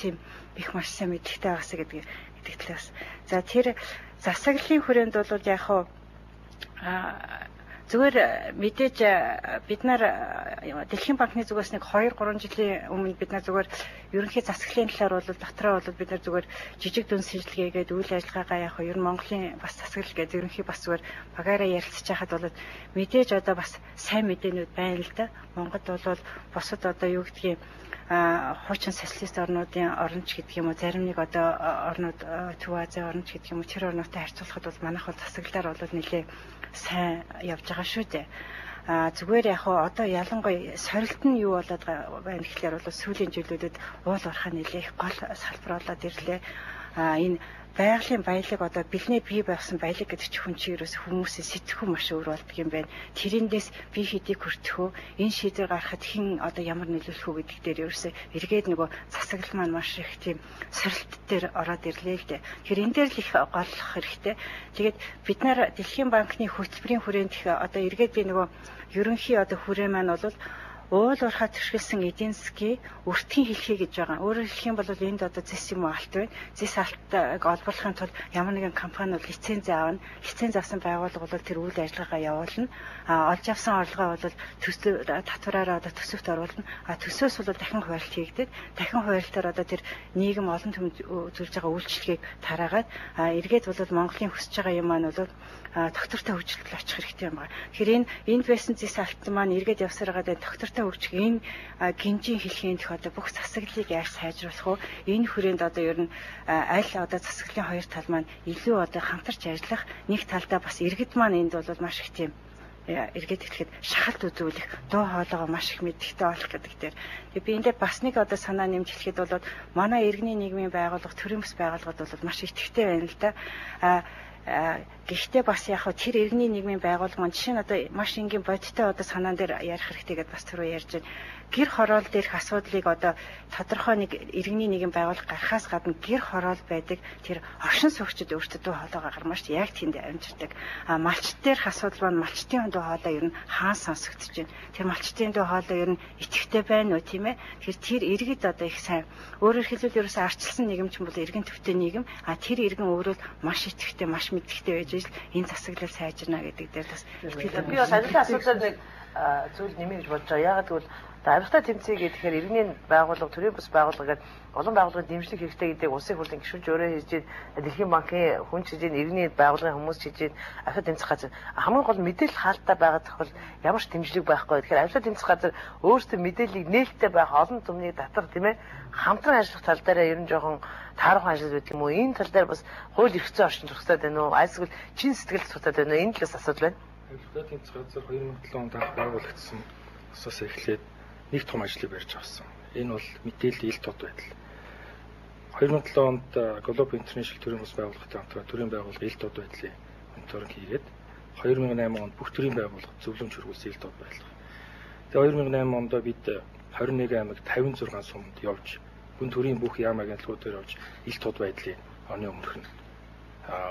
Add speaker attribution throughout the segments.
Speaker 1: тийм их маш сайн мэдлэгтэй байгаасаа гэдэг талаас. За тэр засаглалын хүрээнд бол яг хаа зүгээр мэдээж бид нар Дэлхийн банкны зүгээс нэг 2-3 жилийн өмнө бид нар зүгээр ерөнхий засаглалын талаар бол дотроо бол бид нар зүгээр жижиг дүн шинжилгээгээд үйл ажиллагаагаа яг ер нь Монголын бас засаглал гэдэг ерөнхий бас зүгээр багаараа ярилцж байхад бол мэдээж одоо бас сайн мэдээнүүд байна л да. Монгод бол бусад одоо юу гэдгийг хуучин социалист орнуудын оронч гэдэг юм уу зарим нэг одоо орнууд Төв Азийн оронч гэдэг юм уу тэр орнуудтай харьцуулахад бол манайх бол засаглалаар бол нэлээ сайн явж байгаа шүү дээ. Зүгээр яг одоо ялангуяа сорилт нь юу болоод байна гэхлээр бол сүүлийн жилүүдэд уул уурхай нэлээх гол салбар болоод ирлээ. Энэ байгалийн баялаг одоо бэлнээ бий байсан баялаг гэдэг чинь хүн чинь ерөөс хүмүүсийн сэтгэхүй маш өөр болдго юм байна. Тэрэндээс би хэдийг хүртэх үү? Энэ шийдвэр гаргахад хэн одоо ямар нөлөөлөх үү гэдэг дээр ерөөсөө эргээд нөгөө засаглал маань маш их тийм сорилт дээр ороод ирлээ л дээ. Тэгэхээр энэ дээр л их голлох хэрэгтэй. Тэгээд бид нар Дэлхийн банкны хөтөлбөрийн хүрээнд их одоо эргээд би нөгөө ерөнхий одоо хүрээ маань бол уул уурхай төршилсэн эдийн засгийн өртгийн хэлхий гэж байгаа. Өөрөөр хэлэх юм бол энд одоо зэс юм уу алт байна. Зэс алтыг олборлохын тулд ямар нэгэн компани бол лиценз аавна. Лиценз авсан байгууллага бол тэр үйл ажиллагаагаа явуулна. Олж авсан орлогоо бол татвараараа одоо төсөвт оруулна. Төсөөс бол дахин хуваарлт хийгдээд дахин хуваарлтаар одоо тэр нийгэм олон түмэнд үзүүлж байгаа үйлчлэгийг тараагаад эргээд бол Монголын хүсэж байгаа юм маань бол доктортой хөгжилтөд очих хэрэгтэй юм байна. Тэгэхээр энэ байсан зэс алт маань эргээд явсаар байгаа доктортой хөгжих энэ гинжийн хэлхийн дэх одоо бүх засаглалыг яаж сайжруулах вэ? Энэ хүрээнд одоо ер нь аль одоо засаглалын хоёр тал маань илүү одоо хамтарч ажиллах нэг талдаа бас иргэд маань энд бол маш их тийм эргээд ирэхэд шахалт үзүүлэх дуу хоолойгоо маш их мэддэхтэй болох гэдэг дээр. Тэгээ би энэ дээр бас нэг одоо санаа нэмж хэлэхэд бол манай иргэний нийгмийн байгууллага төрийн бас байгууллагууд бол маш идэвхтэй байна л да. Гэхдээ бас яг тэр иргэний нийгмийн байгууллага маань жишээ нь одоо маш энгийн бодиттой одоо санаан дээр ярих хэрэгтэйгээд бас түрүү ярьж байна. Гэр хороол дээрх асуудлыг одоо тодорхой нэг иргэний нийгэм байгууллага гарахаас гадна гэр хороол байдаг тэр оршин суугчид өөртөө хоолойгоо гармаш яг тэнд амжирдаг. Малчт дээрх асуудал маань малчтын дуу хоолой ер нь хаан сонсогдож байна. Тэр малчтын дуу хоолой ер нь идэвхтэй байна уу тийм ээ. Тэр иргэд одоо их сайн. Өөрөөр хэлбэл ерөөсөө арчилсан нийгэмч бол иргэн төвтэй нийгэм. Тэр иргэн өөрөө маш идэвхтэй, маш мэддэхтэй байж ижил энэ засаглал сайжирна гэдэг дээр бас
Speaker 2: би бас ажлын асуудлаар нэг зүйл нэмэе гэж бодож байгаа. Яагаад гэвэл авиртай тэмцээг гэхээр иргэний байгууллага, төрийн бас байгууллага гэдэг олон байгууллагын дэмжлэг хэрэгтэй гэдэг улсын хурлын гишүүнч өөрөө хийж байна. Дэлхийн банкын хүн хийж байна, иргэний байгууллагын хүмүүс хийж байна. Авиртай тэмцэх газар хамгийн гол мэдээлэл хаалттай байгаа тохиол ямар ч дэмжлэг байхгүй. Тэгэхээр авиртай тэмцэх газар өөрсдөө мэдээллийг нээлттэй байх олон түмний татвар тийм ээ хамтран ажиллах тал дээр ер нь жоохон таархан ажил байдаг юм уу? Энэ тал дээр бас хууль эрх зүйн орчин зохицоод байна уу? Айсгал чин сэтгэл зохицоод байна уу? Энэ талаас асуудал байна.
Speaker 3: Авиртай тэмцэх газар 2007 онд анх байгуулагдсан. Усаас эхлээд нэг том ажлыг барьж авсан. Энэ бол мэдээллийн ил тод байдал. 2007 онд Global International төрийн бас байгууллагатай хамтран төрийн байгууллага ил тод байдлын мониторинг хийгээд 2008 онд бүх төрийн байгууллага зөвлөмж хөргүүлсэн ил тод байлгаа. Тэгээ 2008 онд бид 21 аймаг 56 сумд явж гүн төрийн бүх яам агентлагуудаар явж ил тод байдлын оны өмнөх нь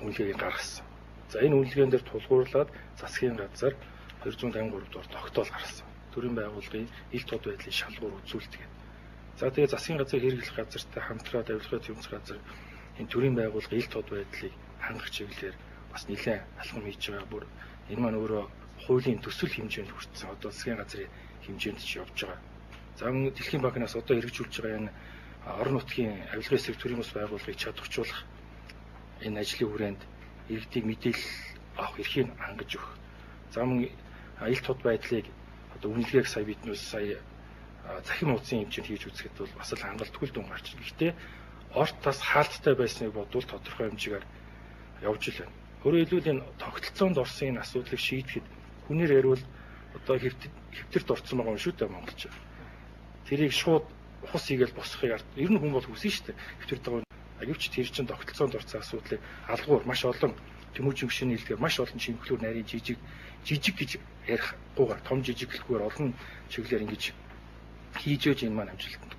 Speaker 3: үнэлгээг гаргасан. За энэ үнэлгээнд дээр тулгуурлаад засгийн газар 253 дугаар тогтоол гаргасан. Төрийн байгууллагын ил тод байдлын шалгуур үзүүлдэг. За тэгээ засгийн газар хэрэглэх газартай хамтраад авилгын төвчс газар энэ төрийн байгууллагын ил тод байдлыг хангах чиглэлээр бас нэлээд алхам хийж байгаа. Бүр энэ маань өөрөө хуулийн төсөл хэмжээнд хүрсэн. Одоо засгийн газрын хэмжээнд ч явж байгаа. За мөн Дэлхийн банкнаас одоо хэрэгжүүлж байгаа энэ орон нутгийн авилгын секторын бас байгууллагыг чадваржуулах энэ ажлын хүрээнд иргэдийг мэдээлэл авах эрхийг хангаж өгөх. За мөн ил тод байдлыг одоо үнэлгээг сая биднээс сая захин нууцын хэмжээнд хийж үзэхэд бол бас л хангалтгүй дүн гарч ирнэ. Гэхдээ орт тас хаалттай байсныг бодвол тодорхой хэмжээгээр явж л байна. Өөрөөр хэлбэл энэ тогтолцоонд орсон энэ асуудлыг шийдэхэд хүнээр ярил одоо хэвтэрт орсон байгаа юм шүү дээ монголч. Тэрийг шууд ухас хийгээл босхыг ер нь хүн бол хүсэн шүү дээ. Хэвтэрт байгаа агивч тэр чинь тогтолцоонд орсон асуудлыг алгуур маш олон тэмүүжин гүшин нийлдэгээр маш олон чимхлүүр нарийн жижиг гэж ярихгүйгээр том жижиг гэлгүүр олон чиглэлээр ингэж хийж өгч энэ маань амжилтанд.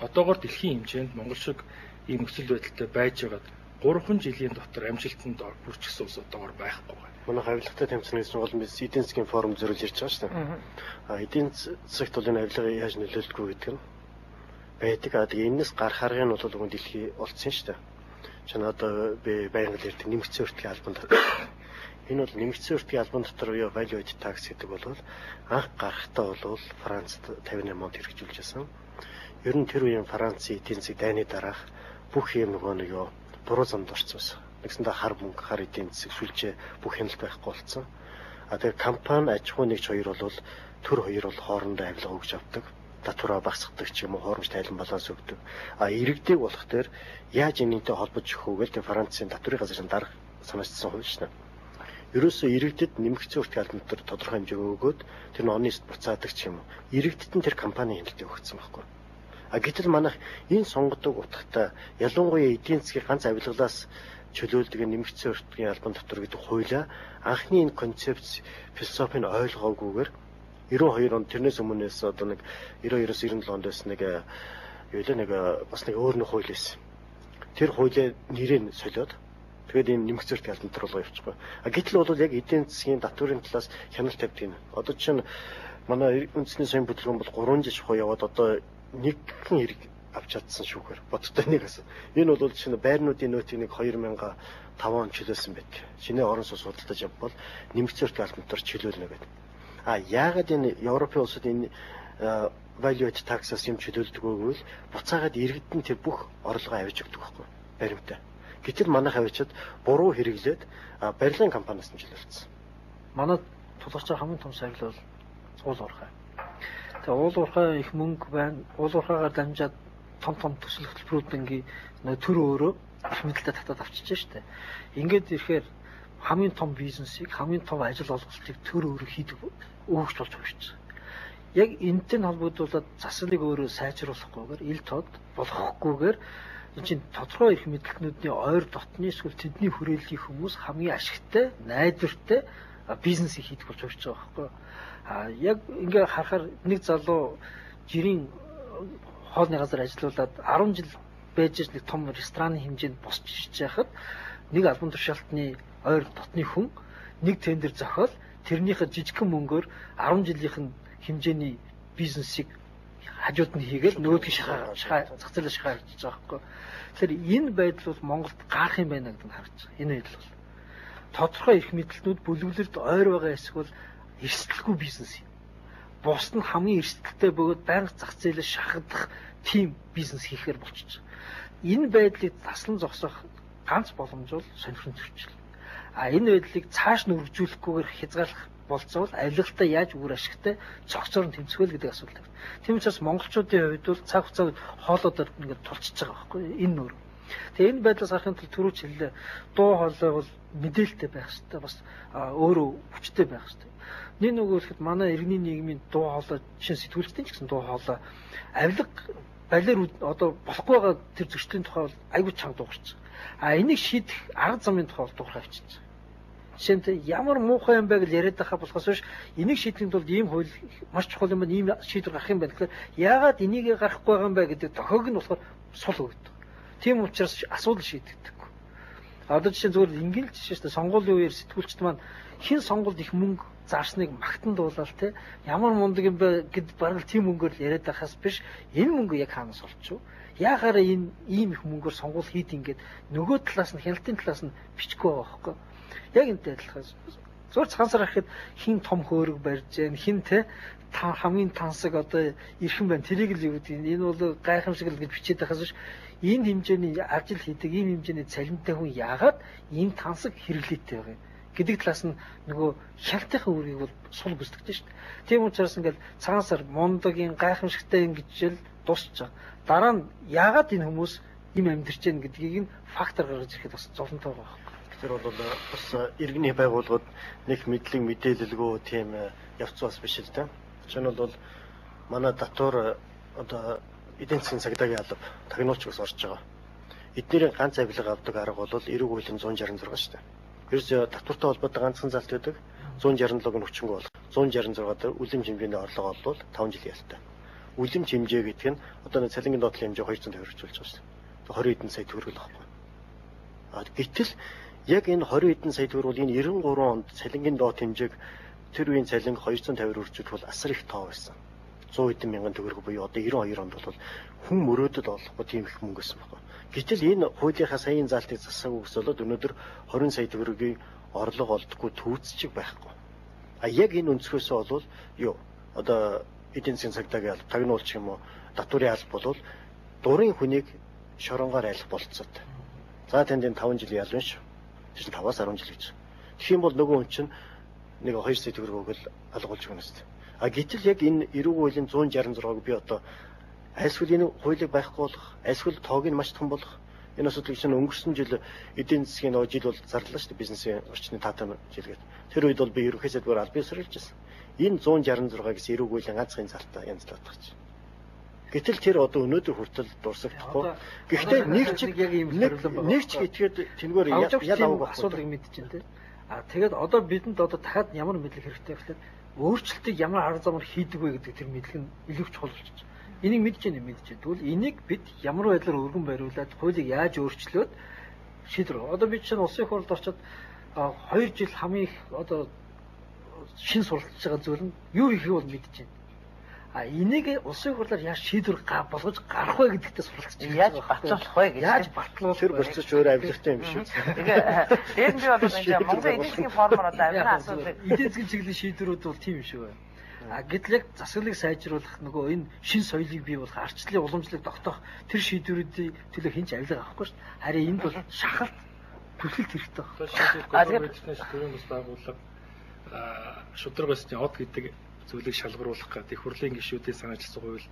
Speaker 3: Одоогоор дэлхийн хэмжээнд Монгол шиг ийм нөхцөл байдалтай байж байгаад 3 жилийн дотор амжилтанд хүрчихсэн улс одоогоор байхгүй байна.
Speaker 4: Манай авилгатай тэмцэнээс бол бид эдийн засгийн форум зориулж ирж байгаа шүү дээ. Эдийн засагт бол энэ авилгыг яаж нөлөөлдгөө гэдэг нь байдаг. Тэгээ энэс гарах аргыг нь бол өгөн дэлхий олцсон шүү дээ. Чинь одоо би байнга л ярьдаг нэмэгдсэн өртгийн албан дотор. Энэ бол нэмэгдсэн өртгийн албан дотор буюу value added tax гэдэг бол анх гарахтаа бол Францад 58 онд хэрэгжүүлж байсан. Ер нь тэр үеийн Францын эдийн засаг дайны дараах бүх юм нэг юу буруу замд орсон байсан. Нэгсэндээ хар мөнгө, хар эдийн засаг сүлжээ бүх хяналт байхгүй болсон. Тэгээ компани аж ахуй нэгж хоёр бол төр хоёр бол хоорондоо авилга өгж авдаг. Татвараа багасгадаг ч юм уу хоромж тайлан баланс өгдөг. Иргэдэг болох дээр яаж энэнтэй холбож өгөх вэ гэдэг Францын татврын газрын дарга санаачсан хувь шнэ. Ерөөсөө иргэдэд нэмэгдсэн өртгийн албан дотор тодорхой хэмжээ өгөөд тэр нь онст буцаадаг ч юм уу. Иргэдэд нь тэр компани хяналтыг өгсөн байхгүй. Гэтэл манайх энэ сонгодог утгатай ялангуяа эдийн засгийн ганц авилгалаас чөлөөлдөг нэмэгдсэн өртгийн албан дотор гэдэг хуулиа анхны энэ концепц философийг ойлгоогүйгээр 92 онд тэрнээс өмнөөс одоо нэг 92-97 онд байсан нэг бас нэг өөр нэг хууль байсан. Тэр хуулийг нэрээ солиод тэгээд энэ нэмэгдсэн өртгийн албан дотор руу явчихгүй. Гэтэл бол яг эдийн засгийн татврын талаас хяналт тавьдаг юм. Одоо чинь манай үндэсний соёлын бүтлгүүн бол 3 жил шахуу яваад одоо нэгэн хэрэг авч чадсан шүүхээр бодтой нэг асуу. Энэ бол чинь байрнуудын нөөтийг 2005 он чөлөөсөн байдаг. Шинэ орон сууц худалдаж авбал нэмэгдсэн өртгийн албан дотор чөлөөлнө гэдэг. Яагаад энэ Европын улсад энэ value added tax-аас юм чөлөөлдөг вэ? Буцаагаад иргэдэд нь тэр бүх орлогоо авч өгдөг байхгүй баримтаа. Гэтэл манайх авчид буруу хэрэглээд барилгын компаниас нь чөлөөлсөн.
Speaker 5: Манай тулгарч байгаа хамгийн том сахил бол уул уурхай. Тэгээ уул уурхай их мөнгө байна. Уул уурхайгаар дамжаад том төсөл хөтөлбөрүүдийн төр өөрөө их мэдээлэлтэй татаад авчиж штэ. Ингээд ирэхээр хамгийн том бизнесийг, хамгийн том ажил олгуулалтыг төр өөрөө хийдэг өгч болж байгаа шүү. Яг энэтэй холбогдуулаад засалыг өөрөө сайжруулахгүйгээр, ил тод болохгүйгээр энэ чинь тодорхой их мэдлэгнүүдийн ойр дотны эсвэл тэдний хүрээллийн хүмүүс хамгийн ашигтай, найдвартай бизнесийг хийдэг болж байгаа байхгүй. Яг ингээ харахаар нэг залуу жирийн хоолны газар ажиллаулаад 10 жил байж нэг том рестораны хэмжээнд босч ижиж байхад нэг албан тушаалтны ойр дотны хүн нэг тендер зохиол тэрнийхээ жижигхэн мөнгөөр 10 жилийнхэн хэмжээний бизнесийг хажууд нь хийгээл нөгөөдгөө зах зээлээ шахаа хийж байгаа байхгүй. Тэгэхээр энэ байдал бол Монголд гарах юм байна гэдэг нь харж байгаа. Энэ байдал бол тодорхой их мэдлэлтнүүд бүлэглэлд ойр байгаа эсвэл эрсдэлгүй бизнес юм. Бус нь хамгийн эрсдэлтэй бөгөөд байнга зах зээлээ шахагдах тийм бизнес хийхээр болчихж байгаа. Энэ байдлыг таслан зогсоох ганц боломж бол сонирхол төвчл. Энэ байдлыг цааш нь үргэлжлүүлэхгүйгээр хязгаарлах болцоол авилгалтай яаж үр ашигтай цогцоор нь тэмцвэл гэдэг асуудал байна. Тийм учраас монголчуудын хувьд бол цаг хугацаанд хоолоодоор ингээд тулчиж байгаа байхгүй энэ нөр. Тэгээ энэ байдлаас гарахын тулд түрүүч хэллээ дуу хоолой бол мэдээлэлтэй байх хэрэгтэй бас өөрөө хүчтэй байх хэрэгтэй. Нэг нөгөөлөхөд манай иргэний нийгмийн дуу хоолой жишээ сэтгүүлчдийн ч гэсэн дуу хоолой авилга балер одоо болохгүй байгаа тэр зөрчлийн тухай бол айгүй чанга дуугарч. Энийг шийдэх арга замын тухай дуугарч авчиж. Жишээлбэл ямар муухай юм бэ гэж яриад байхаа болохоос биш энийг шийдэхэд бол ийм хууль маш чухал юм байна ийм шийдвэр гарах юм байна гэхээр яагаад энийг гаргахгүй байгаа юм бэ гэдэг тохиог нь болохоор сул өгдөг. Тийм учраас асуудал шийдэгдэхгүй. Одоо жишээ зүгээр ингийн л жишээ шүү дээ сонгуулийн үеэр сэтгүүлчд маань хэн сонгуульд их мөнгө зарсныг магтан дуулаад те ямар мундаг юм бэ гэд бараг тийм мөнгөөр яриад байхаас биш энэ мөнгө яг хаанаас олчих вэ? Яахаараа энэ ийм их мөнгөөр сонгуул хийд ингээд нөгөө талаас нь хяналтын талаас нь бичихгүй байгаа байхгүй. Яг энэтэй адилхан. Зур цаансаар харахад хин том хөөрөг барьж जैन хин те хамгийн тансаг одоо ирхэн байна. Тэрийг л юу гэдэг энэ бол гайхамшиг л гэж бичээд байхаас биш энэ хэмжээний ажил хийдэг ийм хэмжээний цалинтай хүн яагаад ийм тансаг хэрэглээтэй байгаа юм гэдэг талаас нь нөгөө хялтынхаа үргийг бол сул бүсдэгдэж шүү дээ. Тийм учраас ингээл цаансаар мундагийн гайхамшигтай ингэж л дуусч байгаа. Дараа нь яагаад энэ хүмүүс ийм амьдэрч байна гэдгийг нь фактор гаргаж ирэхэд бас зовлонтой байгаа.
Speaker 4: Тэр бол бас иргэний байгууллагууд нэг мэдлэг мэдээлэлгүй тийм явц бас биш л дээ. Жишээ нь бол манай татвар одоо эдийн засгийн цагдаагийн алба тагнуулч бас орж байгаа. Эднэрийн ганц авилга авдаг арга бол эрэг хуулийн 166 шүү дээ. Ерөөсөө татвартай холбоотой ганцхан залт байдаг. 167-г нь хүчингүй бол 166 дээр үлэмж хэмжээний орлого олвол 5 жилийн ялтай. Үлэмж хэмжээ гэдэг нь одоо нэг цалингийн доотлын хэмжээ 200 төгрөгч болж байгаа шүү дээ. 20 эдэн сая төгрөг л байхгүй. Гэтэл яг энэ 20 эдэн сая төгрөг бол энэ 93 онд цалингийн доот хэмжээг тэр үеийн цалин 250 өргөжлөх бол асар их тоо байсан. 100 хэдэн мянган төгрөг буюу одоо 92 онд бол хүн мөрөөдөд олохгүй тийм их мөнгө өссөн байна. Гэтэл энэ хуулийнхаа саяын заалтыг засаагүй болоод өнөөдөр 20 сая төгрөгийн орлого олдохгүй түүцчих байхгүй. А яг энэ өнцгөөсөө бол юу одоо эдийн засгийн цагдаагийн алба, тагнуулч юм уу, татварын алба бол дурын хүнийг шоронгоор айлах болцоод. За танд энэ 5 жилийн ял байна шүү. Тэс 5-аас 10 жил гэж. Тэгэх юм бол нөгөө хүн чинь нэг 2 сая төгрөг өгөл алгуулж өгнө шүү дээ. А гэтэл яг энэ эрүүг хуулийн 166-г би одоо айлсвал энэ хуулийг байхгүй болох, айлсвал тоог нь маш том болох. Энэ асуудлыг чинь өнгөрсөн жил эдийн засгийн нөгөө жил бол зарлаа шүү дээ, бизнесийн орчны таатай жилгээд. Тэр үед бол би ерөнхий сайдгаар албан ёсоор хэлжсэн. Энэ 166 гэсэн эрүүг хуулийн ганцхан залтаа янзлаад байгаа чинь. Гэтэл тэр одоо өнөөдөр хүртэл дурсагдахгүй. Гэхдээ нэг ч итгээд тэнгөр ял
Speaker 5: асуулыг мэдчихээн тий. А тэгээд одоо бидэнд одоо дахиад ямар мэдлэг хэрэгтэй вэ гэхээр өөрчлөлтийг ямар арга замаар хийдэг вэ гэдэг тэр мэдлэг нь илүү чухал болчихж байна. Энийг мэдж байна. Тэгвэл энийг бид ямар байдлаар өргөн бариулаад хуулийг яаж өөрчлөөд шийдвэр. Одоо бид чинь улсын хурлд орчод 2 жил хамгийн их одоо шин суралцж байгаа зүйл нь юу хийхийг бол мэдж байна. А энийг улсын хурлаар яаж шийдвэр болгож гарах вэ гэдэгтээ суралцж байна.
Speaker 2: Яаж батлуулах вэ гэж.
Speaker 5: Яаж батлуулах
Speaker 4: тэр процесс өөр авилгатай юм шүү.
Speaker 2: Тэгээд би бол энэ Монгол эдийн засгийн формоор одоо амин асуудлыг
Speaker 5: эдийн засгийн чиглэлийн шийдвэрүүд бол тийм шүү байна. А гэтэл яг засаглалыг сайжруулах нөгөө энэ шин соёлыг бий болох арчлалын уламжлалыг тогтоох тэр шийдвэрүүдийн төлөө хинч авилга авахгүй шүү. Харин энд бол шахалт түлхэлт хэрэгтэй байна.
Speaker 3: Төрийн бас байгууллага шудраг басны од гэдэг зүйлийг шалгаруулах гэдэг хурлын гишүүдийн санаачилсан хууль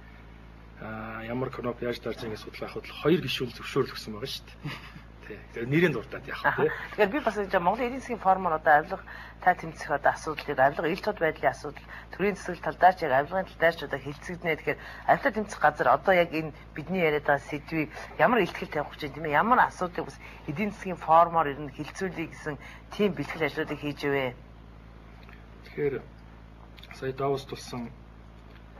Speaker 3: ямар коноп яаж дарж байгаа судалгаа авахд 2 гишүүн зөвшөөрлөгсөн байгаа шүү дээ. Тэгээ нэрийн дуртаад яах вэ?
Speaker 2: Тэгэхээр би бас энэ Монголын эдийн засгийн формоор одоо авилга та тэмцэх одоо асуудлыг авилга ил тод байдлын асуудал төрийн засаг талдаа ч яг авилгын талдаа ч одоо хилцэгдэнэ. Тэгэхээр авилга тэмцэх газар одоо яг энэ бидний яриад байгаа сэдвийг ямар илтгэл тавих гэж тийм ээ ямар асуудлыг бас эдийн засгийн формоор ер нь хилцүүлэе гэсэн тийм бэлтгэл ажлуудыг хийж ивэ.
Speaker 3: Тэгэхээр сая Давос тулсан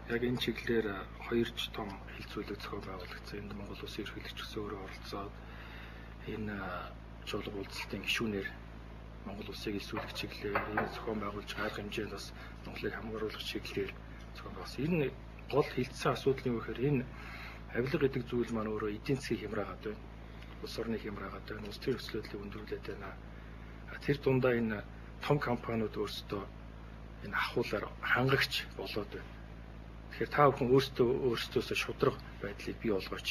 Speaker 3: яг энэ чиглэлээр 2 том хилцүүлэг зохион байгуулагдсан. Энд Монгол Улсын ерөнхийлөгч гэсэн өөрөө оролцоод энэ чуулга уулзалтын гишүүнээр Монгол Улсыг илсүүлэх чиглэлээр энэ зохион байгуулж арга хэмжээнд бас Монголыг хамгаалуулах чиглэлээр зохион байгуулсан. Энэ гол хилцсэн асуудлын үхээр энэ авилга гэдэг зүйл маань өөрөө эдийн засгийг хямраагаад байна. Улс орныг хямраагаад байна. Улс төрийн өсөлтийг өндөрүүлээд байна. Тэр дундаа энэ том компаниуд өөрсдөө энэ ахуулаар хангагч болоод байна. Тэгэхээр та бүхэн өөрсдөөсөө шудраг байдлыг бий болгооч.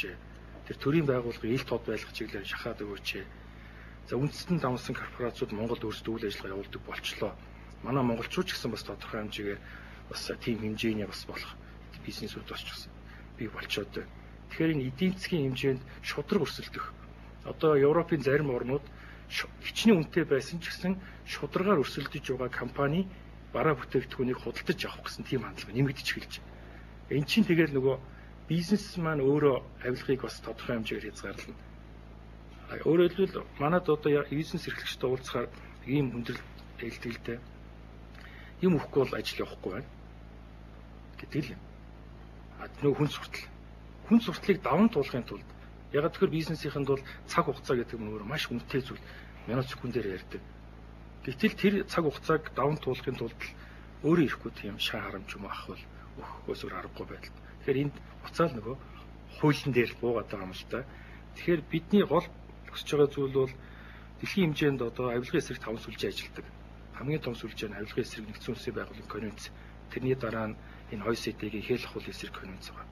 Speaker 3: Тэр төрийн байгууллагын ил тод байлгах чиглэлээр шахаад өгөөч. За үндэстэн давсан корпорациуд Монголд өөрсдөө үйл ажиллагаа явуулдаг болчлоо. Манай монголчууд ч гэсэн бас тодорхой хэмжээгээр бас тийм хэмжээний бас болох бизнесүүд бас ч гэсэн бий болчоод байна. Тэгэхээр энэ эдийн засгийн хэмжээнд шудраг өрсөлдөх. Одоо Европын зарим орнууд хичнээн үнэтэй байсан ч гэсэн шударгаар өрсөлдөж байгаа компани бараа бүтээгдэхүүнийг худалдаж авах гэсэн тийм хандлага нэмэгдэж эхэлж байна. Энд чинь тэгэл нөгөө бизнес маань өөрөө авилгыг бас тодорхой хэмжээгээр хязгаарлана. Өөрөөр хэлбэл манад одоо бизнес эрхлэгчтэй уулзахаар ийм хүндрэл ээлтгэлтэй юм өгөхгүй бол ажил явахгүй байна гэдэг л юм. Нөгөө хүн сурталыг даван туулахын тулд яг тэгэхээр бизнесийнхэнд бол цаг хугацаа гэдэг нь өөр маш үнэтэй зүйл. Минут секундээр ярьдаг. Гэтэл тэр цаг хугацааг даван туулахын тулд өөрөө ирэхгүй тийм шаа харамж юм авах бол өгөхөөс өөр аргагүй байдал. Тэгэхээр энд буцаал нөгөө хуулийн дээр буугаад байгаа юм л да. Тэгэхээр бидний гол өсөж байгаа зүйл бол дэлхийн хэмжээнд одоо авилгын эсрэг 5 сүлжээ ажилладаг. Хамгийн том сүлжээ нь авилгын эсрэг нэгдсэн улсын байгууллагын конвенц. Тэрний дараа нь энэ OECD-ийн хэл ахуйлын эсрэг конвенц байгаа.